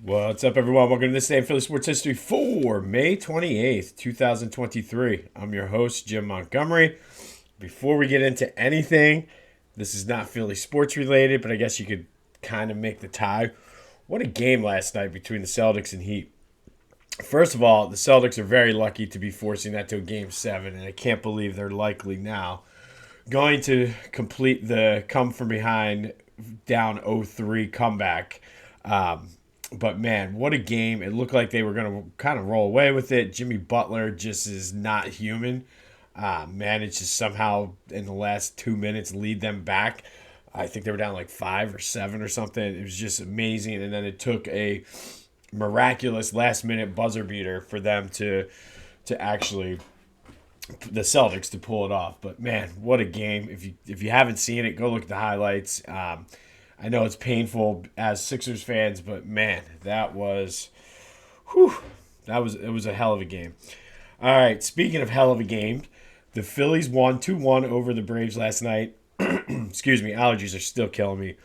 What's up, everyone? Welcome to this day in Philly Sports History for May 28th, 2023. I'm your host, Jim Montgomery. Before we get into anything, this is not Philly sports related, but I guess you could kind of make the tie. What a game last night between the Celtics and Heat. First of all, the Celtics are very lucky to be forcing that to a game seven, and I can't believe they're likely now going to complete the come from behind down 0-3 comeback. But man, what a game. It looked like they were going to kind of roll away with it. Jimmy Butler just is not human. Managed to somehow, in the last 2 minutes, lead them back. I think they were down like 5 or 7 or something. It was just amazing. And then it took a miraculous last minute buzzer beater for them to actually the Celtics to pull it off. But man, what a game! If you haven't seen it, go look at the highlights. I know it's painful as Sixers fans, but man, whew, it was a hell of a game. All right, speaking of hell of a game, the Phillies won 2-1 over the Braves last night. Excuse me, allergies are still killing me.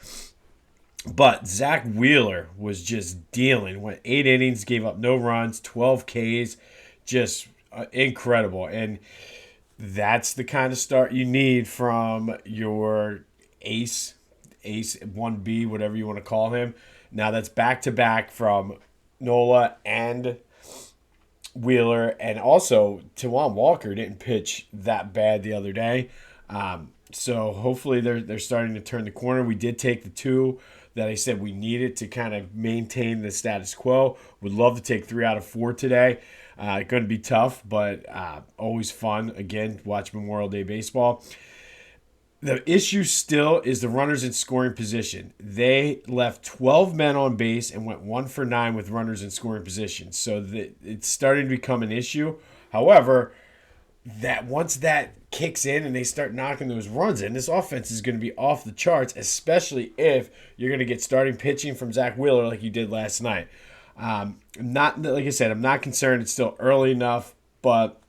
But Zack Wheeler was just dealing. Went 8 innings, gave up no runs, 12 Ks, just incredible. And that's the kind of start you need from your ace 1B, whatever you want to call him. Now that's back to back from Nola and Wheeler, and also Tawan Walker didn't pitch that bad the other day. So hopefully they're starting to turn the corner. We did take the two that I said we needed to kind of maintain the status quo. Would love to take 3 out of 4 today. Going to be tough, but always fun. Again, watch Memorial Day baseball. The issue still is the runners in scoring position. They left 12 men on base and went 1 for 9 with runners in scoring position. So it's starting to become an issue. However, that once that kicks in and they start knocking those runs in, this offense is going to be off the charts, especially if you're going to get starting pitching from Zack Wheeler like you did last night. Not like I said, I'm not concerned. It's still early enough, but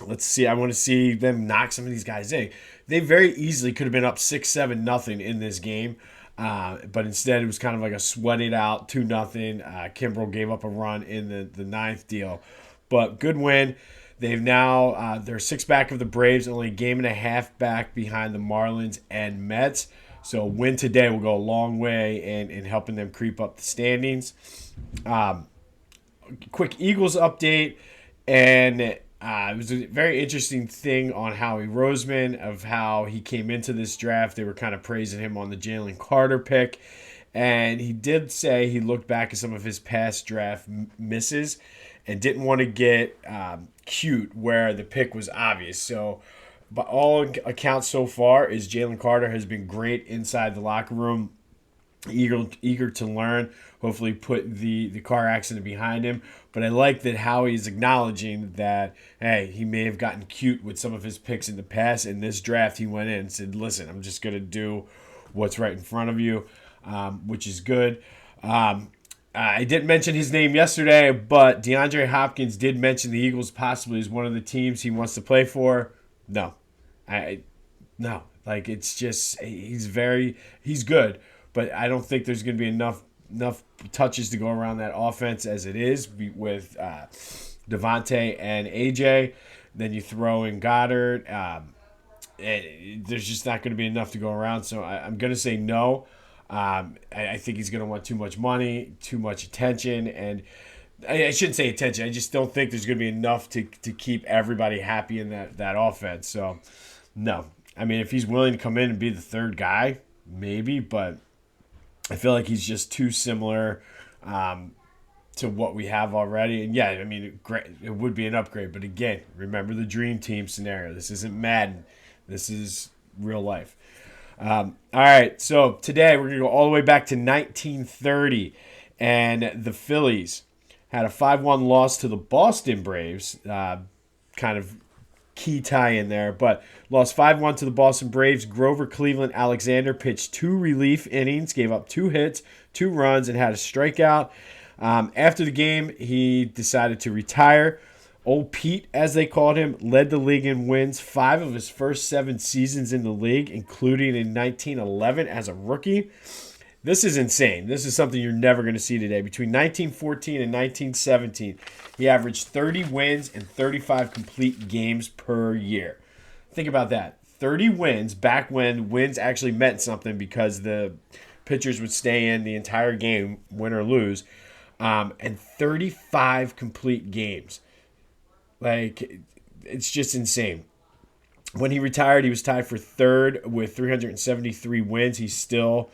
let's see. I want to see them knock some of these guys in. They very easily could have been up 6-7-0 in this game, but instead it was kind of like a sweated out 2-0. Kimbrel gave up a run in the ninth deal, but good win. They've now they're 6 back of the Braves, only a game and a half back behind the Marlins and Mets. So a win today will go a long way in helping them creep up the standings. Quick Eagles update, and it was a very interesting thing on Howie Roseman of how he came into this draft. They were kind of praising him on the Jalen Carter pick, and he did say he looked back at some of his past draft misses and didn't want to get cute where the pick was obvious. So, by all accounts so far, is Jalen Carter has been great inside the locker room, eager to learn. Hopefully, put the car accident behind him. But I like that Howie is acknowledging that, hey, he may have gotten cute with some of his picks in the past. In this draft, he went in and said, listen, I'm just going to do what's right in front of you, which is good. I didn't mention his name yesterday, but DeAndre Hopkins did mention the Eagles possibly as one of the teams he wants to play for. No. No. Like, it's just, he's good, but I don't think there's going to be enough touches to go around that offense as it is with Devontae and AJ. Then you throw in Goddard. There's just not going to be enough to go around, so I'm going to say no. I think he's going to want too much money, too much attention, and I shouldn't say attention. I just don't think there's going to be enough to keep everybody happy in that offense. So, no. I mean, if he's willing to come in and be the third guy, maybe, but I feel like he's just too similar to what we have already. And, yeah, I mean, it would be an upgrade. But, again, remember the dream team scenario. This isn't Madden. This is real life. All right, so today we're going to go all the way back to 1930, and the Phillies had a 5-1 loss to the Boston Braves, kind of key tie in there, but lost 5-1 to the Boston Braves. Grover Cleveland Alexander pitched 2 relief innings, gave up 2 hits, 2 runs, and had a strikeout. After the game, he decided to retire. Old Pete, as they called him, led the league in wins 5 of his first 7 seasons in the league, including in 1911 as a rookie. This is insane. This is something you're never going to see today. Between 1914 and 1917, he averaged 30 wins and 35 complete games per year. Think about that. 30 wins back when wins actually meant something because the pitchers would stay in the entire game, win or lose, and 35 complete games. Like, it's just insane. When he retired, he was tied for third with 373 wins. He's still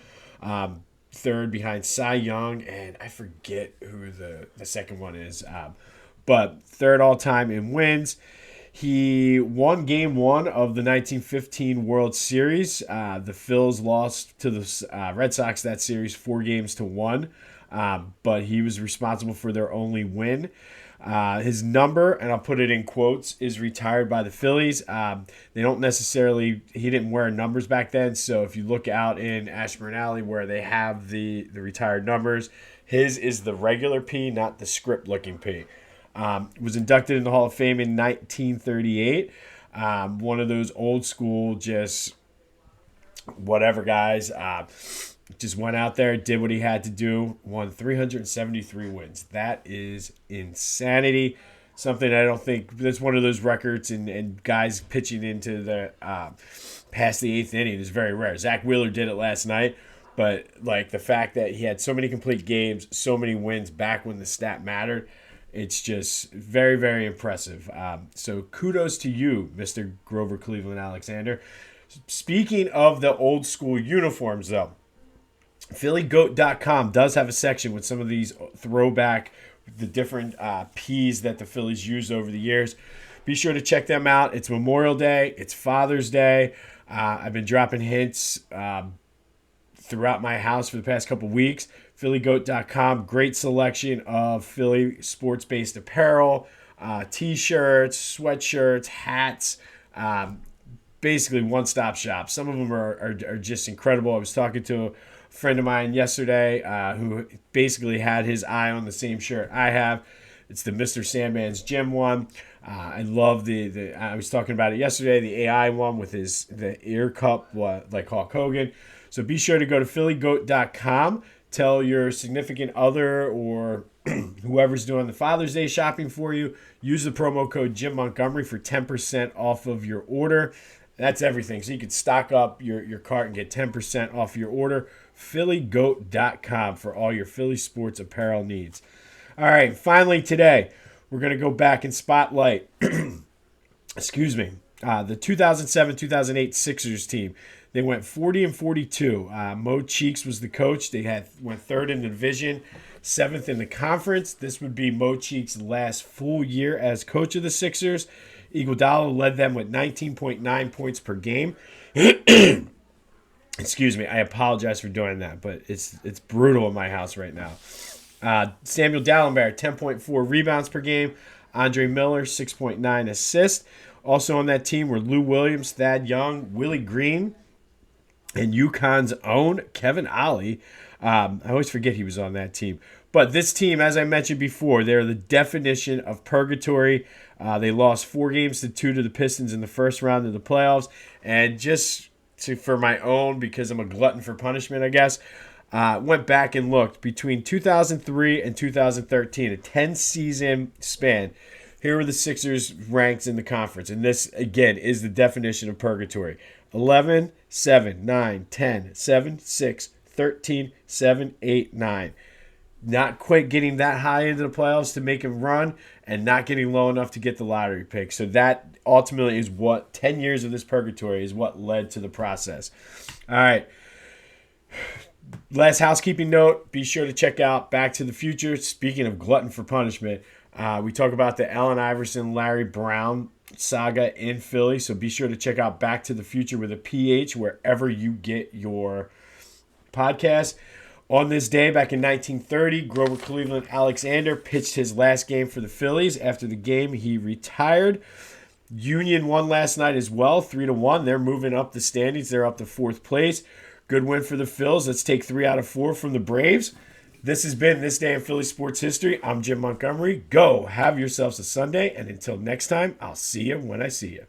third behind Cy Young, and I forget who the second one is, but third all-time in wins. He won Game 1 of the 1915 World Series. The Phillies lost to the Red Sox that series 4-1, but he was responsible for their only win. His number, and I'll put it in quotes, is retired by the Phillies. They don't necessarily, he didn't wear numbers back then, so if you look out in Ashburn Alley where they have the retired numbers, his is the regular P, not the script-looking P. Was inducted in the Hall of Fame in 1938. One of those old school, just whatever guys. Just went out there, did what he had to do, won 373 wins. That is insanity. Something I don't think, that's one of those records, and guys pitching into the past the eighth inning is very rare. Zack Wheeler did it last night, but like the fact that he had so many complete games, so many wins back when the stat mattered, it's just very, very impressive. So kudos to you, Mr. Grover Cleveland Alexander. Speaking of the old school uniforms, though, PhillyGoat.com does have a section with some of these throwback, the different P's that the Phillies used over the years. Be sure to check them out. It's Memorial Day. It's Father's Day. I've been dropping hints throughout my house for the past couple weeks. PhillyGoat.com, great selection of Philly sports-based apparel, T-shirts, sweatshirts, hats, basically one-stop shop. Some of them are just incredible. I was talking to a friend of mine yesterday who basically had his eye on the same shirt I have. It's the Mr. Sandman's Gym one. I love the I was talking about it yesterday, the AI one with the ear cup like Hulk Hogan. So be sure to go to PhillyGoat.com. Tell your significant other or whoever's doing the Father's Day shopping for you, use the promo code Jim Montgomery for 10% off of your order. That's everything. So you can stock up your cart and get 10% off your order. PhillyGoat.com for all your Philly sports apparel needs. All right, finally today, we're going to go back and spotlight, the 2007-2008 Sixers team. They went 40-42. Mo Cheeks was the coach. They went third in the division, seventh in the conference. This would be Mo Cheeks' last full year as coach of the Sixers. Iguodala led them with 19.9 points per game. Excuse me, I apologize for doing that, but it's brutal in my house right now. Samuel Dallenberg, 10.4 rebounds per game. Andre Miller, 6.9 assists. Also on that team were Lou Williams, Thad Young, Willie Green, and UConn's own Kevin Ollie. I always forget he was on that team. But this team, as I mentioned before, they're the definition of purgatory. They lost 4-2 to the Pistons in the first round of the playoffs. And just for my own, because I'm a glutton for punishment, I guess, went back and looked. Between 2003 and 2013, a 10-season span, here were the Sixers' ranks in the conference. And this, again, is the definition of purgatory. 11, 7, 9, 10, 7, 6, 13, 7, 8, 9. Not quite getting that high into the playoffs to make him run, and not getting low enough to get the lottery pick. So that ultimately is what 10 years of this purgatory is what led to the process. All right. Last housekeeping note, be sure to check out Back to the Future. Speaking of glutton for punishment, we talk about the Allen Iverson, Larry Brown saga in Philly. So be sure to check out Back to the Future with a PH wherever you get your podcast. On this day, back in 1930, Grover Cleveland Alexander pitched his last game for the Phillies. After the game, he retired. Union won last night as well, 3-1. They're moving up the standings. They're up to fourth place. Good win for the Phils. Let's take 3 out of 4 from the Braves. This has been This Day in Philly Sports History. I'm Jim Montgomery. Go have yourselves a Sunday, and until next time, I'll see you when I see you.